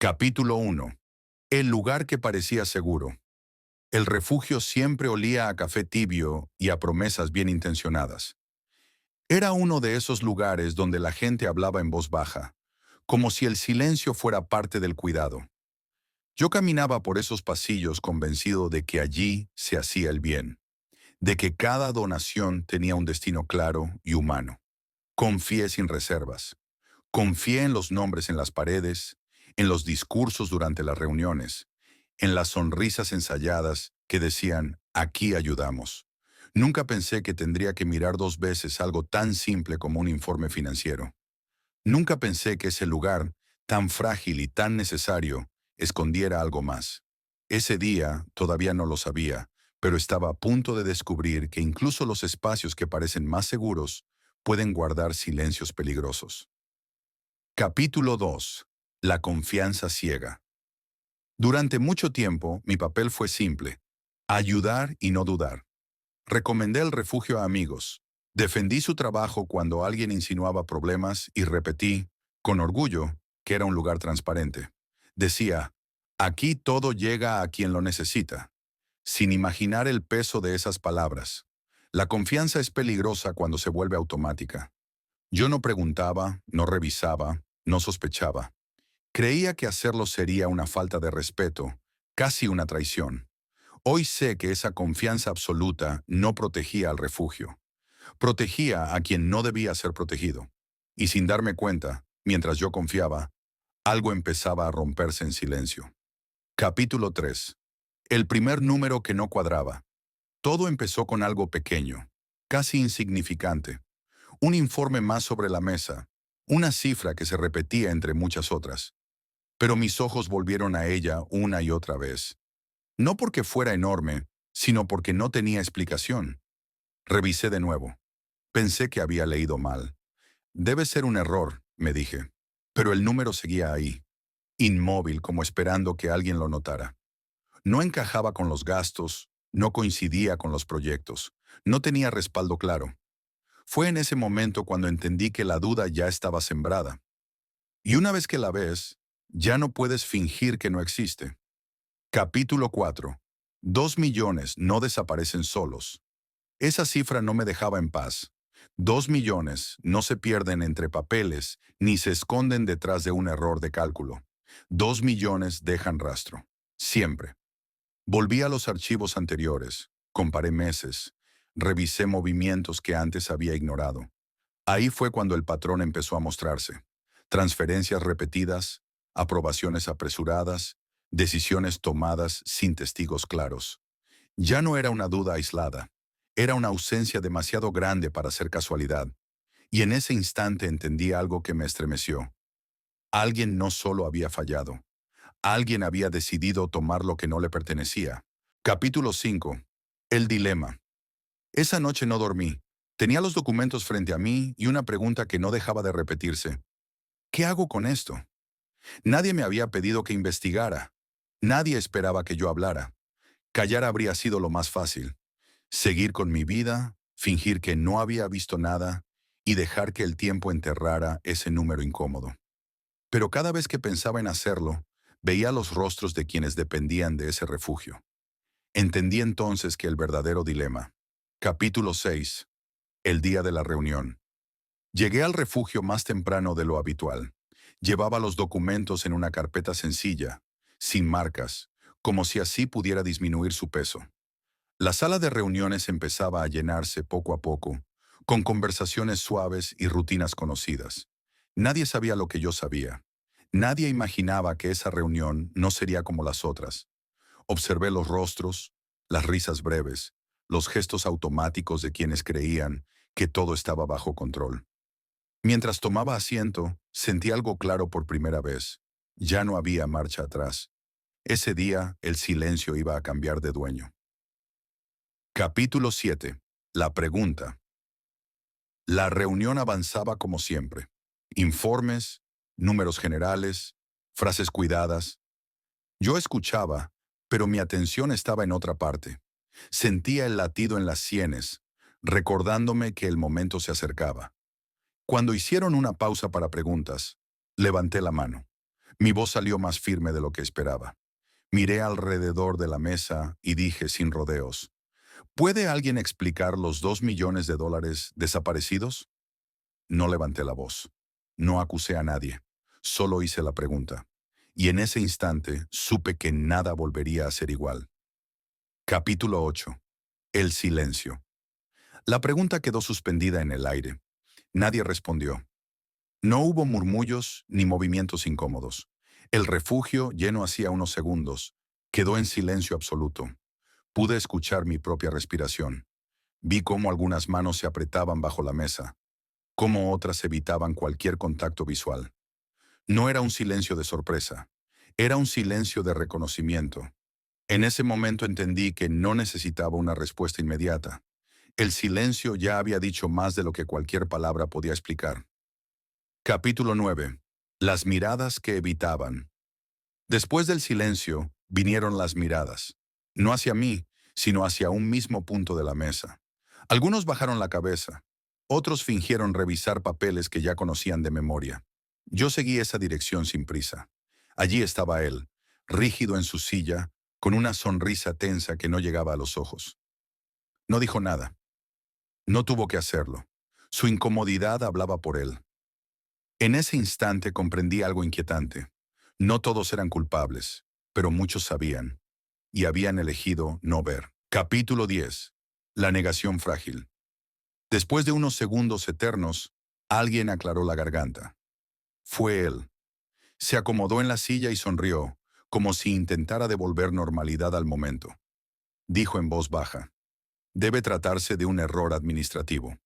Capítulo 1. El lugar que parecía seguro. El refugio siempre olía a café tibio y a promesas bien intencionadas. Era uno de esos lugares donde la gente hablaba en voz baja, como si el silencio fuera parte del cuidado. Yo caminaba por esos pasillos convencido de que allí se hacía el bien, de que cada donación tenía un destino claro y humano. Confié sin reservas. Confié en los nombres en las paredes, en los discursos durante las reuniones, en las sonrisas ensayadas que decían, aquí ayudamos. Nunca pensé que tendría que mirar dos veces algo tan simple como un informe financiero. Nunca pensé que ese lugar, tan frágil y tan necesario, escondiera algo más. Ese día todavía no lo sabía, pero estaba a punto de descubrir que incluso los espacios que parecen más seguros pueden guardar silencios peligrosos. Capítulo 2. La confianza ciega. Durante mucho tiempo, mi papel fue simple: ayudar y no dudar. Recomendé el refugio a amigos. Defendí su trabajo cuando alguien insinuaba problemas y repetí, con orgullo, que era un lugar transparente. Decía, aquí todo llega a quien lo necesita, sin imaginar el peso de esas palabras. La confianza es peligrosa cuando se vuelve automática. Yo no preguntaba, no revisaba, no sospechaba. Creía que hacerlo sería una falta de respeto, casi una traición. Hoy sé que esa confianza absoluta no protegía al refugio. Protegía a quien no debía ser protegido. Y sin darme cuenta, mientras yo confiaba, algo empezaba a romperse en silencio. Capítulo 3. El primer número que no cuadraba. Todo empezó con algo pequeño, casi insignificante. Un informe más sobre la mesa, una cifra que se repetía entre muchas otras. Pero mis ojos volvieron a ella una y otra vez. No porque fuera enorme, sino porque no tenía explicación. Revisé de nuevo. Pensé que había leído mal. Debe ser un error, me dije. Pero el número seguía ahí, inmóvil como esperando que alguien lo notara. No encajaba con los gastos, no coincidía con los proyectos, no tenía respaldo claro. Fue en ese momento cuando entendí que la duda ya estaba sembrada. Y una vez que la ves, ya no puedes fingir que no existe. Capítulo 4. 2 millones no desaparecen solos. Esa cifra no me dejaba en paz. 2 millones no se pierden entre papeles ni se esconden detrás de un error de cálculo. 2 millones dejan rastro. Siempre. Volví a los archivos anteriores, comparé meses, revisé movimientos que antes había ignorado. Ahí fue cuando el patrón empezó a mostrarse. Transferencias repetidas, aprobaciones apresuradas, decisiones tomadas sin testigos claros. Ya no era una duda aislada, era una ausencia demasiado grande para ser casualidad. Y en ese instante entendí algo que me estremeció. Alguien no solo había fallado, alguien había decidido tomar lo que no le pertenecía. Capítulo 5. El dilema. Esa noche no dormí. Tenía los documentos frente a mí y una pregunta que no dejaba de repetirse. ¿Qué hago con esto? Nadie me había pedido que investigara. Nadie esperaba que yo hablara. Callar habría sido lo más fácil. Seguir con mi vida, fingir que no había visto nada y dejar que el tiempo enterrara ese número incómodo. Pero cada vez que pensaba en hacerlo, veía los rostros de quienes dependían de ese refugio. Entendí entonces que el verdadero dilema. Capítulo 6. El día de la reunión. Llegué al refugio más temprano de lo habitual. Llevaba los documentos en una carpeta sencilla, sin marcas, como si así pudiera disminuir su peso. La sala de reuniones empezaba a llenarse poco a poco, con conversaciones suaves y rutinas conocidas. Nadie sabía lo que yo sabía. Nadie imaginaba que esa reunión no sería como las otras. Observé los rostros, las risas breves, los gestos automáticos de quienes creían que todo estaba bajo control. Mientras tomaba asiento, sentí algo claro por primera vez. Ya no había marcha atrás. Ese día, el silencio iba a cambiar de dueño. Capítulo 7. La pregunta. La reunión avanzaba como siempre. Informes, números generales, frases cuidadas. Yo escuchaba, pero mi atención estaba en otra parte. Sentía el latido en las sienes, recordándome que el momento se acercaba. Cuando hicieron una pausa para preguntas, levanté la mano. Mi voz salió más firme de lo que esperaba. Miré alrededor de la mesa y dije sin rodeos, ¿puede alguien explicar los $2 millones desaparecidos? No levanté la voz. No acusé a nadie. Solo hice la pregunta. Y en ese instante supe que nada volvería a ser igual. Capítulo 8. El silencio. La pregunta quedó suspendida en el aire. Nadie respondió. No hubo murmullos ni movimientos incómodos. El refugio, lleno hacía unos segundos, quedó en silencio absoluto. Pude escuchar mi propia respiración. Vi cómo algunas manos se apretaban bajo la mesa, cómo otras evitaban cualquier contacto visual. No era un silencio de sorpresa, era un silencio de reconocimiento. En ese momento entendí que no necesitaba una respuesta inmediata. El silencio ya había dicho más de lo que cualquier palabra podía explicar. Capítulo 9. Las miradas que evitaban. Después del silencio, vinieron las miradas. No hacia mí, sino hacia un mismo punto de la mesa. Algunos bajaron la cabeza. Otros fingieron revisar papeles que ya conocían de memoria. Yo seguí esa dirección sin prisa. Allí estaba él, rígido en su silla, con una sonrisa tensa que no llegaba a los ojos. No dijo nada. No tuvo que hacerlo. Su incomodidad hablaba por él. En ese instante comprendí algo inquietante. No todos eran culpables, pero muchos sabían, y habían elegido no ver. Capítulo 10. La negación frágil. Después de unos segundos eternos, alguien aclaró la garganta. Fue él. Se acomodó en la silla y sonrió, como si intentara devolver normalidad al momento. Dijo en voz baja, «Debe tratarse de un error administrativo».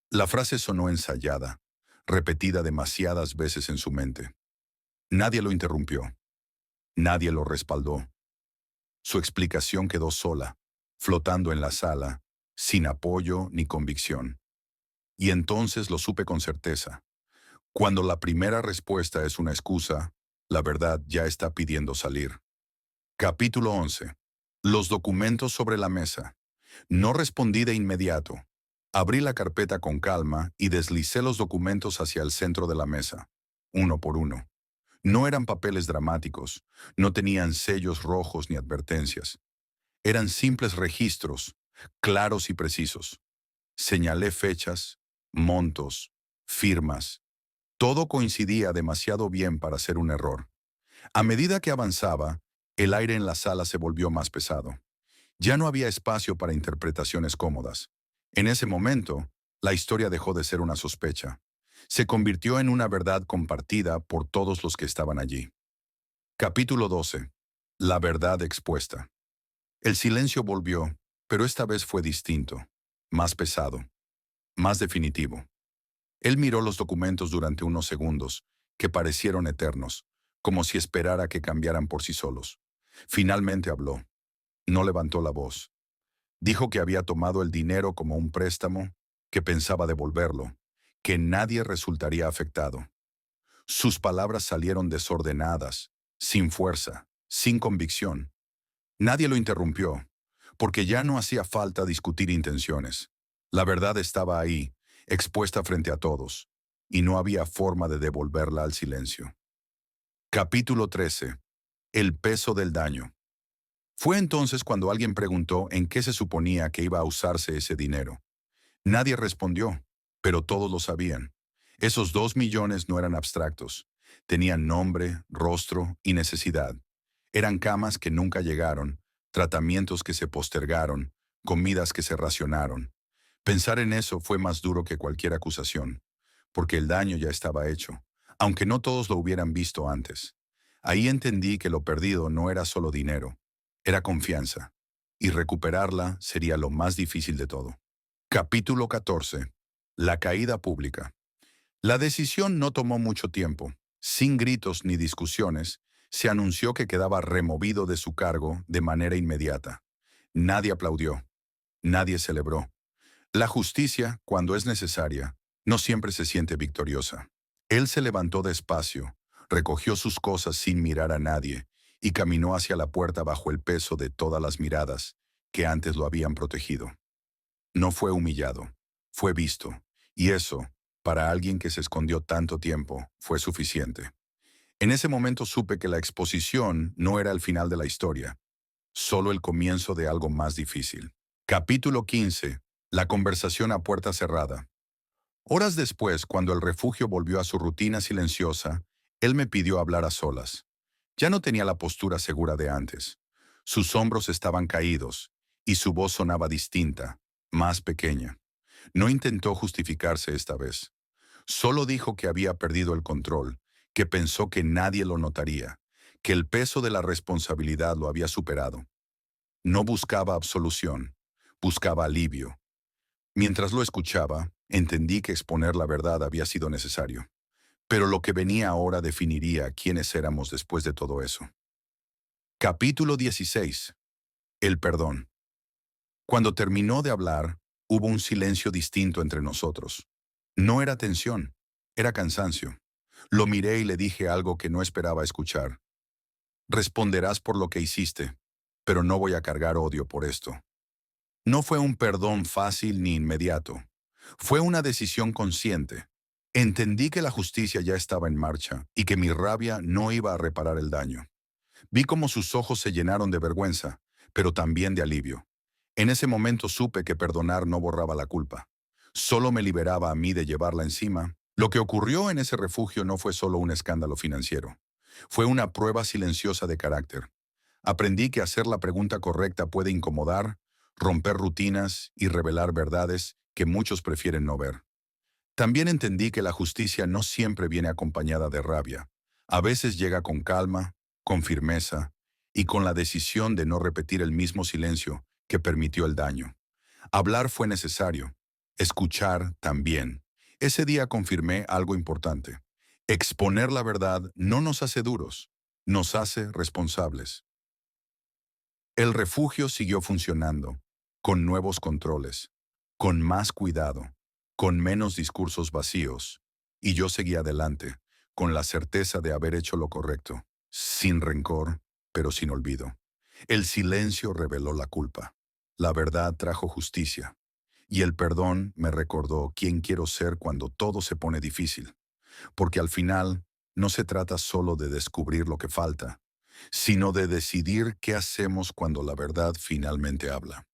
La frase sonó ensayada, repetida demasiadas veces en su mente. Nadie lo interrumpió. Nadie lo respaldó. Su explicación quedó sola, flotando en la sala, sin apoyo ni convicción. Y entonces lo supe con certeza. Cuando la primera respuesta es una excusa, la verdad ya está pidiendo salir. Capítulo 11. Los documentos sobre la mesa. No respondí de inmediato. Abrí la carpeta con calma y deslicé los documentos hacia el centro de la mesa, uno por uno. No eran papeles dramáticos, no tenían sellos rojos ni advertencias. Eran simples registros, claros y precisos. Señalé fechas, montos, firmas. Todo coincidía demasiado bien para ser un error. A medida que avanzaba, el aire en la sala se volvió más pesado. Ya no había espacio para interpretaciones cómodas. En ese momento, la historia dejó de ser una sospecha. Se convirtió en una verdad compartida por todos los que estaban allí. Capítulo 12. La verdad expuesta. El silencio volvió, pero esta vez fue distinto, más pesado, más definitivo. Él miró los documentos durante unos segundos, que parecieron eternos, como si esperara que cambiaran por sí solos. Finalmente habló. No levantó la voz. Dijo que había tomado el dinero como un préstamo, que pensaba devolverlo, que nadie resultaría afectado. Sus palabras salieron desordenadas, sin fuerza, sin convicción. Nadie lo interrumpió, porque ya no hacía falta discutir intenciones. La verdad estaba ahí, expuesta frente a todos, y no había forma de devolverla al silencio. Capítulo 13. El peso del daño. Fue entonces cuando alguien preguntó en qué se suponía que iba a usarse ese dinero. Nadie respondió, pero todos lo sabían. Esos 2 millones no eran abstractos. Tenían nombre, rostro y necesidad. Eran camas que nunca llegaron, tratamientos que se postergaron, comidas que se racionaron. Pensar en eso fue más duro que cualquier acusación, porque el daño ya estaba hecho, aunque no todos lo hubieran visto antes. Ahí entendí que lo perdido no era solo dinero, era confianza, y recuperarla sería lo más difícil de todo. Capítulo 14. La caída pública. La decisión no tomó mucho tiempo. Sin gritos ni discusiones, se anunció que quedaba removido de su cargo de manera inmediata. Nadie aplaudió. Nadie celebró. La justicia, cuando es necesaria, no siempre se siente victoriosa. Él se levantó despacio, recogió sus cosas sin mirar a nadie y caminó hacia la puerta bajo el peso de todas las miradas que antes lo habían protegido. No fue humillado, fue visto, y eso, para alguien que se escondió tanto tiempo, fue suficiente. En ese momento supe que la exposición no era el final de la historia, solo el comienzo de algo más difícil. Capítulo 15. La conversación a puerta cerrada. Horas después, cuando el refugio volvió a su rutina silenciosa, él me pidió hablar a solas. Ya no tenía la postura segura de antes. Sus hombros estaban caídos y su voz sonaba distinta, más pequeña. No intentó justificarse esta vez. Solo dijo que había perdido el control, que pensó que nadie lo notaría, que el peso de la responsabilidad lo había superado. No buscaba absolución, buscaba alivio. Mientras lo escuchaba, entendí que exponer la verdad había sido necesario. Pero lo que venía ahora definiría quiénes éramos después de todo eso. Capítulo 16. El perdón. Cuando terminó de hablar, hubo un silencio distinto entre nosotros. No era tensión, era cansancio. Lo miré y le dije algo que no esperaba escuchar. Responderás por lo que hiciste, pero no voy a cargar odio por esto. No fue un perdón fácil ni inmediato. Fue una decisión consciente. Entendí que la justicia ya estaba en marcha y que mi rabia no iba a reparar el daño. Vi cómo sus ojos se llenaron de vergüenza, pero también de alivio. En ese momento supe que perdonar no borraba la culpa. Solo me liberaba a mí de llevarla encima. Lo que ocurrió en ese refugio no fue solo un escándalo financiero. Fue una prueba silenciosa de carácter. Aprendí que hacer la pregunta correcta puede incomodar, romper rutinas y revelar verdades que muchos prefieren no ver. También entendí que la justicia no siempre viene acompañada de rabia. A veces llega con calma, con firmeza y con la decisión de no repetir el mismo silencio que permitió el daño. Hablar fue necesario, escuchar también. Ese día confirmé algo importante. Exponer la verdad no nos hace duros, nos hace responsables. El refugio siguió funcionando, con nuevos controles, con más cuidado, con menos discursos vacíos, y yo seguí adelante, con la certeza de haber hecho lo correcto, sin rencor, pero sin olvido. El silencio reveló la culpa, la verdad trajo justicia, y el perdón me recordó quién quiero ser cuando todo se pone difícil, porque al final no se trata solo de descubrir lo que falta, sino de decidir qué hacemos cuando la verdad finalmente habla.